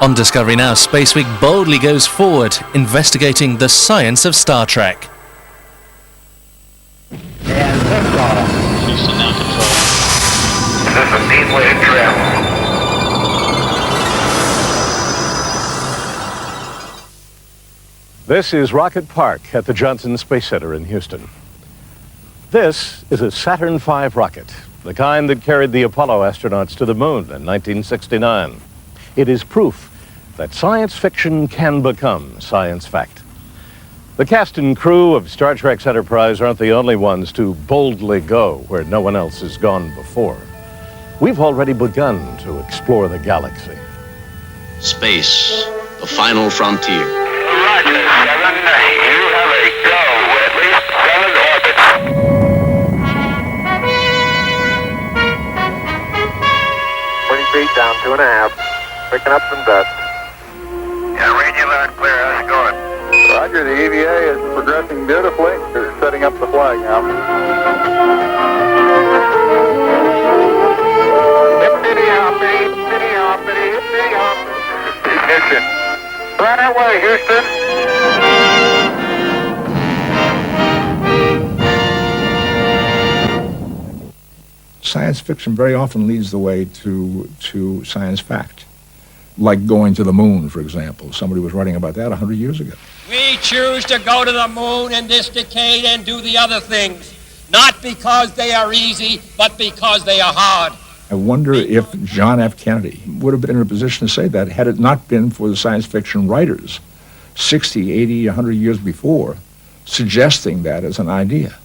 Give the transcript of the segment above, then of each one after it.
On Discovery Now, Space Week boldly goes forward, investigating the science of Star Trek. And liftoff. Houston now control. This is a deep way to travel. This is Rocket Park at the Johnson Space Center in Houston. This is a Saturn V rocket, the kind that carried the Apollo astronauts to the moon in 1969. It is proof that science fiction can become science fact. The cast and crew of Star Trek's Enterprise aren't the only ones to boldly go where no one else has gone before. We've already begun to explore the galaxy. Space, the final frontier. Roger, 7. You have a go. At least 7 orbits. 20 feet down, 2.5. Picking up some dust. Yeah, read you loud and clear. How's it going? Roger, the EVA is progressing beautifully. They're setting up the flag now. Ignition. Right away, Houston. Science fiction very often leads the way to science fact. Like going to the moon, for example. Somebody was writing about that 100 years ago. We choose to go to the moon in this decade and do the other things, not because they are easy, but because they are hard. I wonder if John F. Kennedy would have been in a position to say that had it not been for the science fiction writers 60, 80, 100 years before suggesting that as an idea.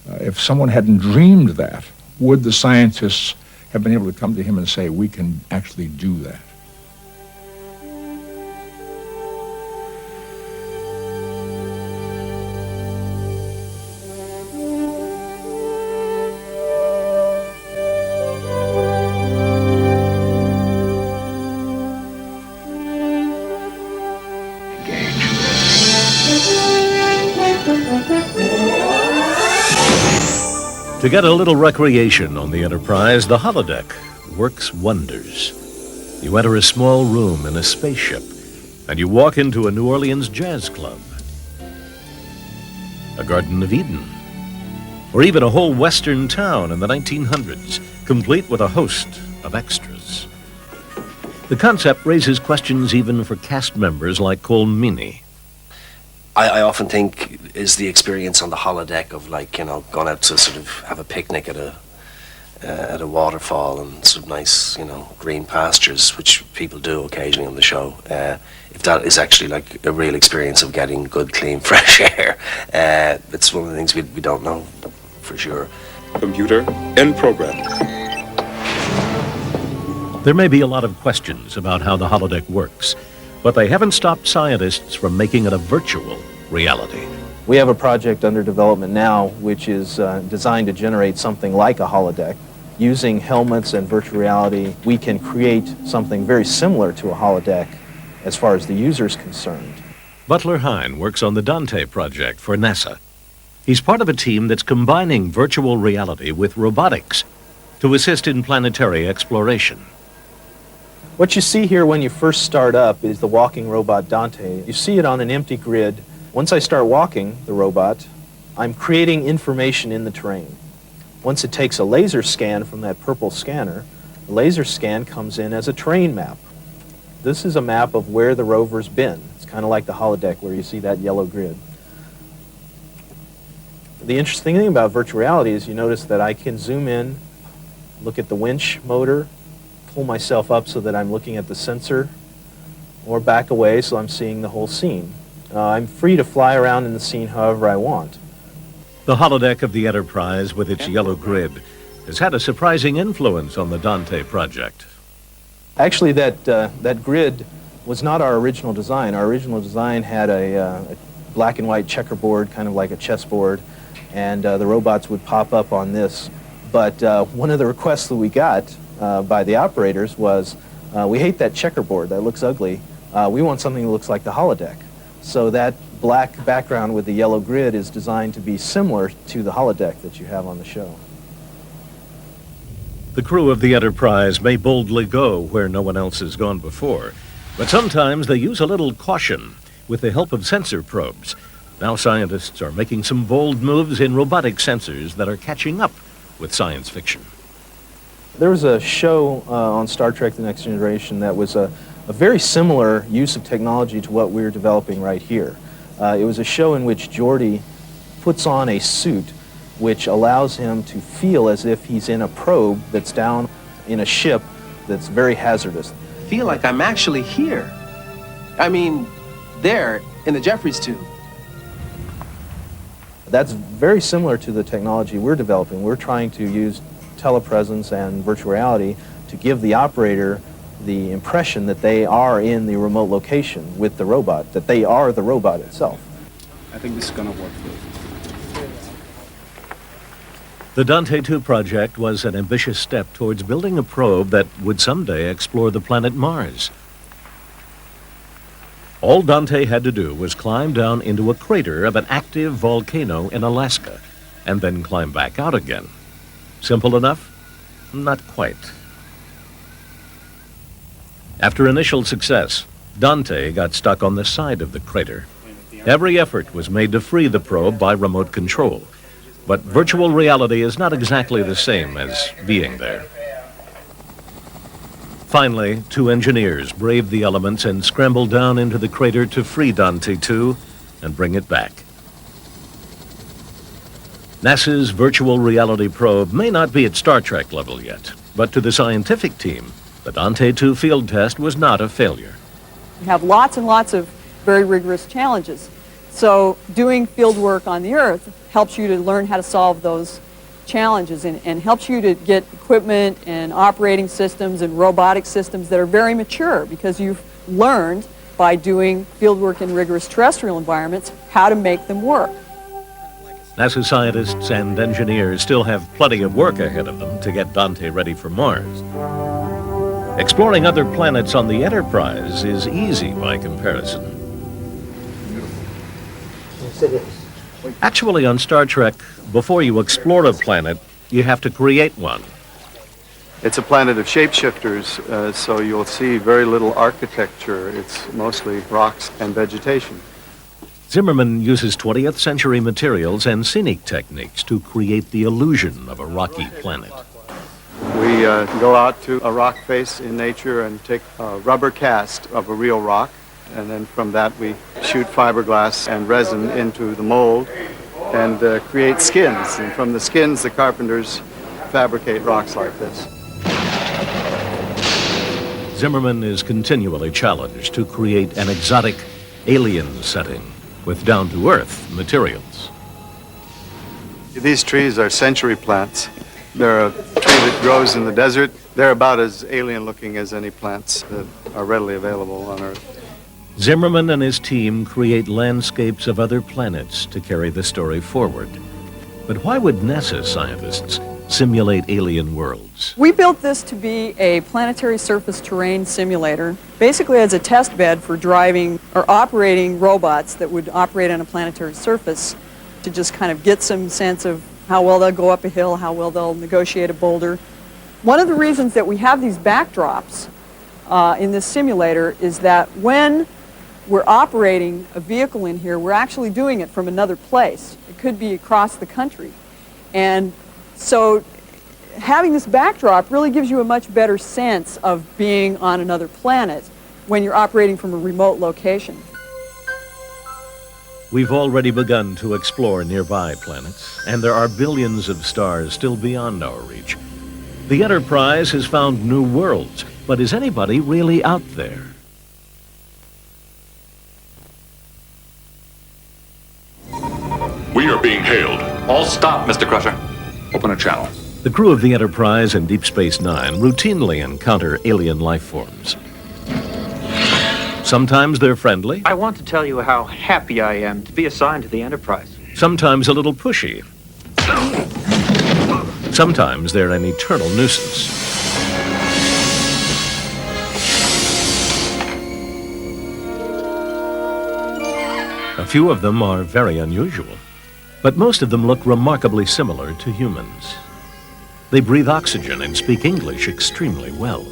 If someone hadn't dreamed that, would the scientists have been able to come to him and say, we can actually do that? To get a little recreation on the Enterprise, the holodeck works wonders. You enter a small room in a spaceship, and you walk into a New Orleans jazz club, a Garden of Eden, or even a whole western town in the 1900s, complete with a host of extras. The concept raises questions even for cast members like Colm Meaney. I often think is the experience on the holodeck of, like, you know, going out to sort of have a picnic at a waterfall and some nice, you know, green pastures, which people do occasionally on the show. If that is actually like a real experience of getting good, clean, fresh air, it's one of the things we don't know for sure. Computer in program. There may be a lot of questions about how the holodeck works, but they haven't stopped scientists from making it a virtual reality. We have a project under development now which is designed to generate something like a holodeck. Using helmets and virtual reality, we can create something very similar to a holodeck as far as the user is concerned. Butler Hine works on the Dante project for NASA. He's part of a team that's combining virtual reality with robotics to assist in planetary exploration. What you see here when you first start up is the walking robot Dante. You see it on an empty grid. Once I start walking the robot, I'm creating information in the terrain. Once it takes a laser scan from that purple scanner, the laser scan comes in as a terrain map. This is a map of where the rover's been. It's kind of like the holodeck where you see that yellow grid. The interesting thing about virtual reality is you notice that I can zoom in, look at the winch motor, pull myself up so that I'm looking at the sensor, or back away so I'm seeing the whole scene. I'm free to fly around in the scene however I want. The holodeck of the Enterprise with its yellow grid has had a surprising influence on the Dante project. Actually, that grid was not our original design. Our original design had a black and white checkerboard, kind of like a chessboard, and the robots would pop up on this. But one of the requests that we got by the operators was, we hate that checkerboard, that looks ugly. We want something that looks like the holodeck. So that black background with the yellow grid is designed to be similar to the holodeck that you have on the show. The crew of the Enterprise may boldly go where no one else has gone before, But sometimes they use a little caution with the help of sensor probes. Now scientists are making some bold moves in robotic sensors that are catching up with science fiction. There was a show on Star Trek The Next Generation that was a very similar use of technology to what we're developing right here. It was a show in which Geordi puts on a suit which allows him to feel as if he's in a probe that's down in a ship that's very hazardous. I feel like I'm actually here. I mean, there, in the Jeffries tube. That's very similar to the technology we're developing. We're trying to use telepresence and virtual reality to give the operator the impression that they are in the remote location with the robot, that they are the robot itself. I think this is going to work. The Dante II project was an ambitious step towards building a probe that would someday explore the planet Mars. All Dante had to do was climb down into a crater of an active volcano in Alaska, and then climb back out again. Simple enough? Not quite. After initial success, Dante got stuck on the side of the crater. Every effort was made to free the probe by remote control, but virtual reality is not exactly the same as being there. Finally, 2 engineers braved the elements and scrambled down into the crater to free Dante II and bring it back. NASA's virtual reality probe may not be at Star Trek level yet, but to the scientific team, the Dante II field test was not a failure. We have lots and lots of very rigorous challenges. So doing field work on the Earth helps you to learn how to solve those challenges and helps you to get equipment and operating systems and robotic systems that are very mature because you've learned by doing field work in rigorous terrestrial environments how to make them work. NASA scientists and engineers still have plenty of work ahead of them to get Dante ready for Mars. Exploring other planets on the Enterprise is easy by comparison. Actually, on Star Trek, before you explore a planet, you have to create one. It's a planet of shapeshifters, so you'll see very little architecture. It's mostly rocks and vegetation. Zimmerman uses 20th century materials and scenic techniques to create the illusion of a rocky planet. We go out to a rock face in nature and take a rubber cast of a real rock, and then from that we shoot fiberglass and resin into the mold and create skins. And from the skins, the carpenters fabricate rocks like this. Zimmerman is continually challenged to create an exotic alien setting with down-to-earth materials. These trees are century plants. They're a tree that grows in the desert. They're about as alien-looking as any plants that are readily available on Earth. Zimmerman and his team create landscapes of other planets to carry the story forward. But why would NASA scientists simulate alien worlds? We built this to be a planetary surface terrain simulator, basically as a test bed for driving or operating robots that would operate on a planetary surface to just kind of get some sense of how well they'll go up a hill, how well they'll negotiate a boulder. One of the reasons that we have these backdrops in this simulator is that when we're operating a vehicle in here, we're actually doing it from another place. It could be across the country. And so having this backdrop really gives you a much better sense of being on another planet when you're operating from a remote location. We've already begun to explore nearby planets, and there are billions of stars still beyond our reach. The Enterprise has found new worlds, but is anybody really out there? We are being hailed. All stop, Mr. Crusher. Open a channel. The crew of the Enterprise and Deep Space Nine routinely encounter alien life forms. Sometimes they're friendly. I want to tell you how happy I am to be assigned to the Enterprise. Sometimes a little pushy. Sometimes they're an eternal nuisance. A few of them are very unusual, but most of them look remarkably similar to humans. They breathe oxygen and speak English extremely well.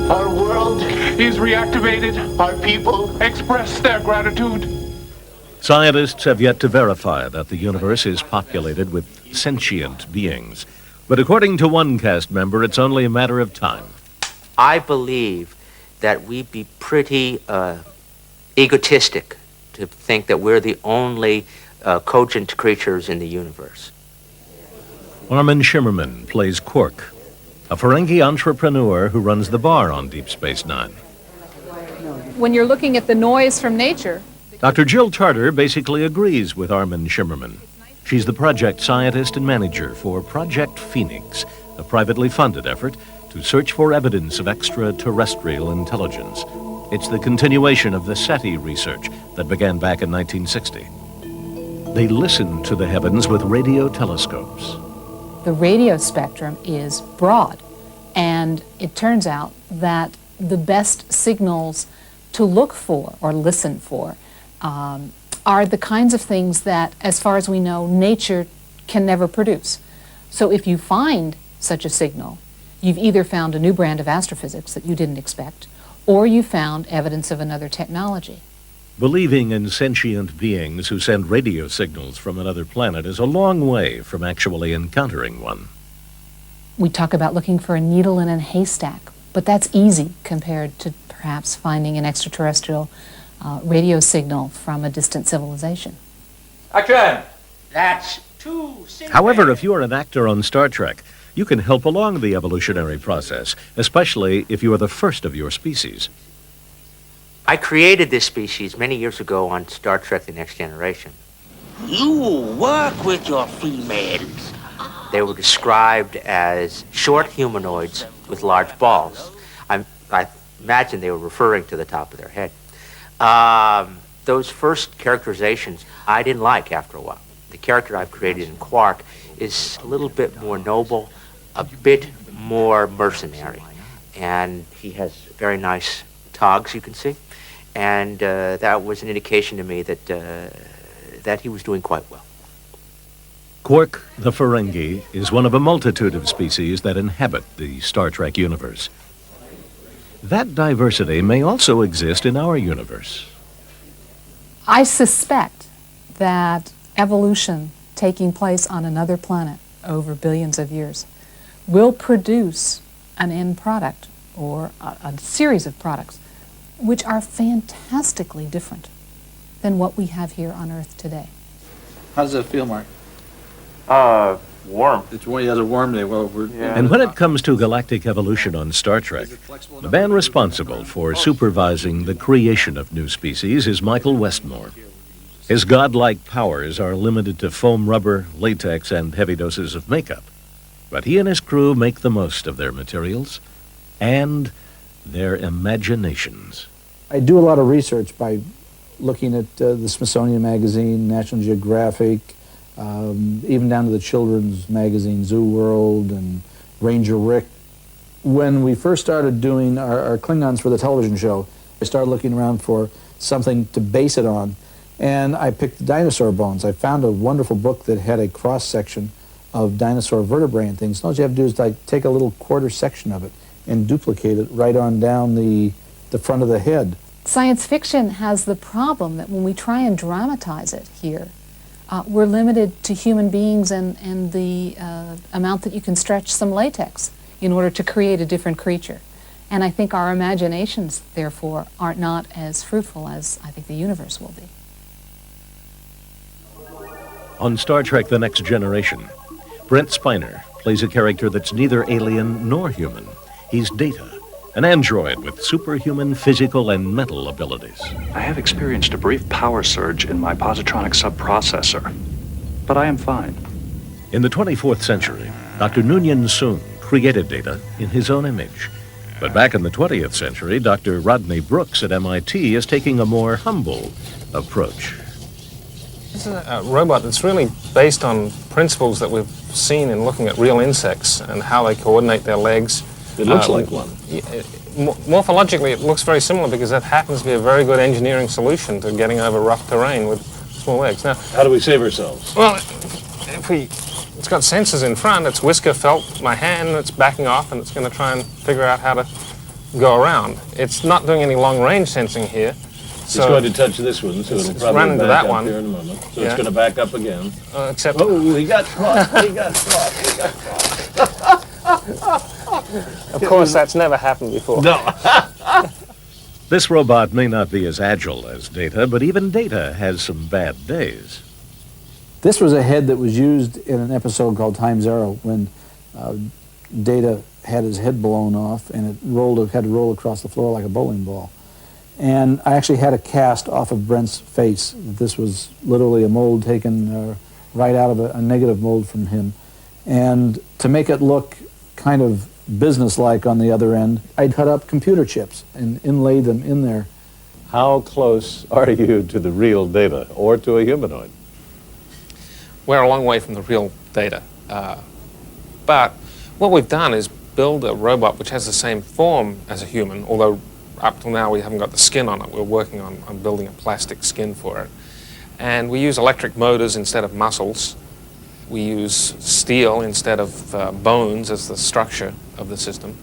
Our world is reactivated. Our people express their gratitude. Scientists have yet to verify that the universe is populated with sentient beings. But according to one cast member, it's only a matter of time. I believe that we'd be pretty egotistic to think that we're the only cogent creatures in the universe. Armin Shimmerman plays Quark, a Ferengi entrepreneur who runs the bar on Deep Space Nine. When you're looking at the noise from nature, Dr. Jill Tarter basically agrees with Armin Shimmerman. She's the project scientist and manager for Project Phoenix, a privately funded effort to search for evidence of extraterrestrial intelligence. It's the continuation of the SETI research that began back in 1960. They listen to the heavens with radio telescopes. The radio spectrum is broad, and it turns out that the best signals to look for or listen for are the kinds of things that, as far as we know, nature can never produce. So if you find such a signal, you've either found a new brand of astrophysics that you didn't expect, or you found evidence of another technology. Believing in sentient beings who send radio signals from another planet is a long way from actually encountering one. We talk about looking for a needle in a haystack, but that's easy compared to perhaps finding an extraterrestrial radio signal from a distant civilization. Action! That's too simple. However, if you're an actor on Star Trek, you can help along the evolutionary process, especially if you are the first of your species. I created this species many years ago on Star Trek The Next Generation. You work with your females. They were described as short humanoids with large balls. I imagine they were referring to the top of their head. Those first characterizations I didn't like after a while. The character I've created in Quark is a little bit more noble, a bit more mercenary. And he has very nice togs, you can see. And that was an indication to me that he was doing quite well. Quark the Ferengi is one of a multitude of species that inhabit the Star Trek universe. That diversity may also exist in our universe. I suspect that evolution taking place on another planet over billions of years will produce an end product or a series of products which are fantastically different than what we have here on Earth today. How does it feel, Mark? Warm. It's when he has a warm day. Well, And when it comes to galactic evolution on Star Trek, the man responsible for supervising the creation of new species is Michael Westmore. His godlike powers are limited to foam rubber, latex, and heavy doses of makeup. But he and his crew make the most of their materials and their imaginations. I do a lot of research by looking at the Smithsonian Magazine, National Geographic, even down to the children's magazine, Zoo World and Ranger Rick. When we first started doing our Klingons for the television show, I started looking around for something to base it on, and I picked dinosaur bones. I found a wonderful book that had a cross-section of dinosaur vertebrae and things. All you have to do is like take a little quarter section of it and duplicate it right on down the front of the head. Science fiction has the problem that when we try and dramatize it here, we're limited to human beings and the amount that you can stretch some latex in order to create a different creature. And I think our imaginations, therefore, are not as fruitful as I think the universe will be. On Star Trek The Next Generation, Brent Spiner plays a character that's neither alien nor human. He's Data, an android with superhuman physical and mental abilities. I have experienced a brief power surge in my positronic subprocessor, but I am fine. In the 24th century, Dr. Noonien Soong created Data in his own image. But back in the 20th century, Dr. Rodney Brooks at MIT is taking a more humble approach. This is a robot that's really based on principles that we've seen in looking at real insects and how they coordinate their legs. It looks like one. Morphologically, it looks very similar because that happens to be a very good engineering solution to getting over rough terrain with small legs. Now, how do we save ourselves? Well, it's got sensors in front. It's whisker felt my hand. It's backing off, and it's going to try and figure out how to go around. It's not doing any long-range sensing here. It's going to touch this one, so it'll probably run into back that up one here in a moment. So Yeah. it's going to back up again. Except Oh, he got caught. He got caught. He got caught. Of course, that's never happened before. No. This robot may not be as agile as Data, but even Data has some bad days. This was a head that was used in an episode called Time Zero when Data had his head blown off and it had to roll across the floor like a bowling ball. And I actually had a cast off of Brent's face. This was literally a mold taken right out of a negative mold from him. And to make it look kind of businesslike on the other end, I cut up computer chips and inlaid them in there. How close are you to the real Data or to a humanoid? We're a long way from the real Data. But what we've done is build a robot which has the same form as a human, although up till now we haven't got the skin on it. We're working on building a plastic skin for it. And we use electric motors instead of muscles. We use steel instead of bones as the structure of the system.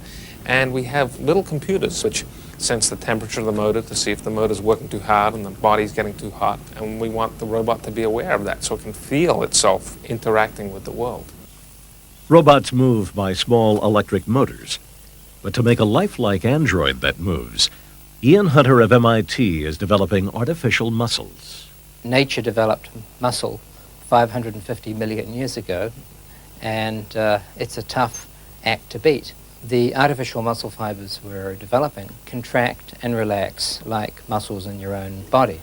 And we have little computers which sense the temperature of the motor to see if the motor's working too hard and the body's getting too hot. And we want the robot to be aware of that so it can feel itself interacting with the world. Robots move by small electric motors. But to make a lifelike android that moves, Ian Hunter of MIT is developing artificial muscles. Nature developed muscle 550 million years ago, and it's a tough act to beat. The artificial muscle fibers we're developing contract and relax like muscles in your own body.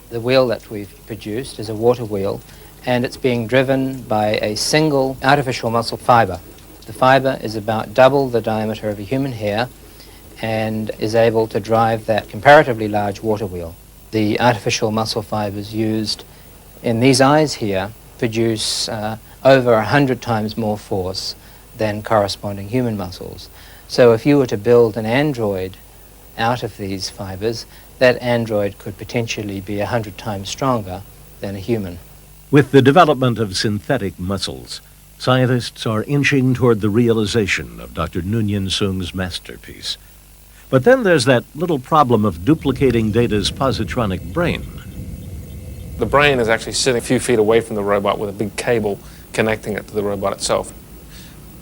The wheel that we've produced is a water wheel, and it's being driven by a single artificial muscle fiber. The fiber is about double the diameter of a human hair and is able to drive that comparatively large water wheel. The artificial muscle fibers used in these eyes here produce over 100 times more force than corresponding human muscles. So if you were to build an android out of these fibers, that android could potentially be 100 times stronger than a human. With the development of synthetic muscles, scientists are inching toward the realization of Dr. Noonien Soong's masterpiece. But then there's that little problem of duplicating Data's positronic brain. The brain is actually sitting a few feet away from the robot with a big cable connecting it to the robot itself.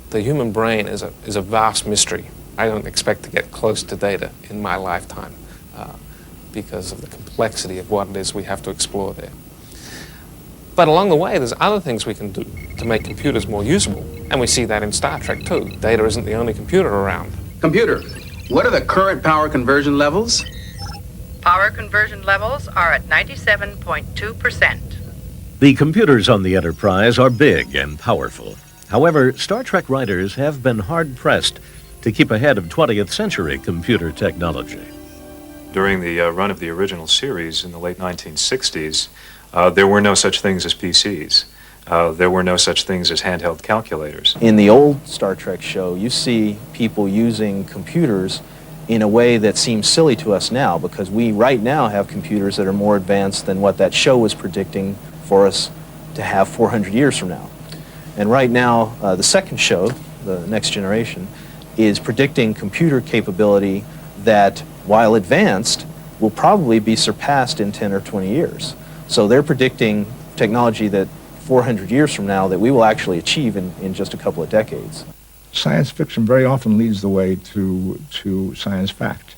The human brain is a vast mystery. I don't expect to get close to Data in my lifetime because of the complexity of what it is we have to explore there. But along the way, there's other things we can do to make computers more usable. And we see that in Star Trek, too. Data isn't the only computer around. Computer, what are the current power conversion levels? Power conversion levels are at 97.2%. The computers on the Enterprise are big and powerful. However, Star Trek writers have been hard-pressed to keep ahead of 20th century computer technology. During the run of the original series in the late 1960s, there were no such things as PCs. There were no such things as handheld calculators. In the old Star Trek show, you see people using computers in a way that seems silly to us now, because we right now have computers that are more advanced than what that show was predicting for us to have 400 years from now. And right now, the second show, The Next Generation, is predicting computer capability that, while advanced, will probably be surpassed in 10 or 20 years. So they're predicting technology that 400 years from now that we will actually achieve in just a couple of decades. Science fiction very often leads the way to science fact,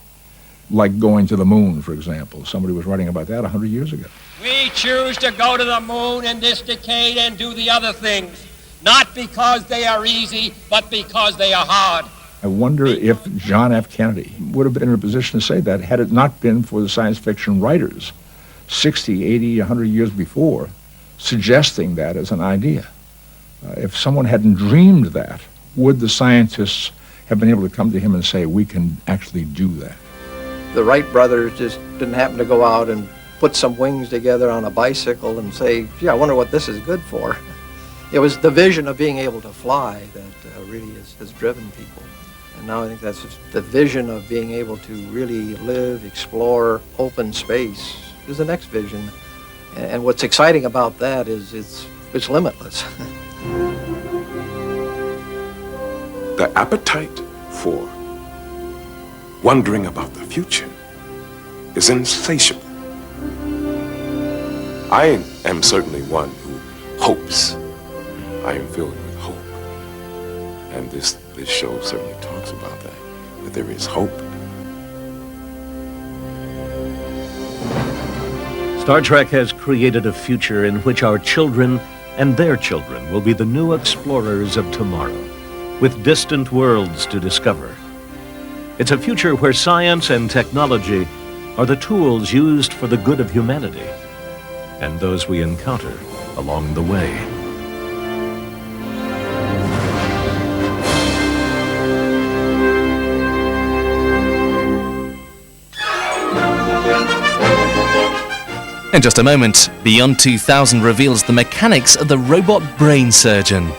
like going to the moon, for example. Somebody was writing about that 100 years ago. We choose to go to the moon in this decade and do the other things, not because they are easy, but because they are hard. I wonder if John F. Kennedy would have been in a position to say that had it not been for the science fiction writers 60, 80, 100 years before suggesting that as an idea. If someone hadn't dreamed that, would the scientists have been able to come to him and say, we can actually do that? The Wright brothers just didn't happen to go out and put some wings together on a bicycle and say, gee, I wonder what this is good for. It was the vision of being able to fly that really has driven people. And now I think that's just the vision of being able to really live, explore open space is the next vision. And what's exciting about that is it's limitless. The appetite for wondering about the future is insatiable. I am certainly one who hopes. I am filled with hope. And this show certainly talks about that there is hope. Star Trek has created a future in which our children and their children will be the new explorers of tomorrow, with distant worlds to discover. It's a future where science and technology are the tools used for the good of humanity and those we encounter along the way. In just a moment, Beyond 2000 reveals the mechanics of the robot brain surgeon.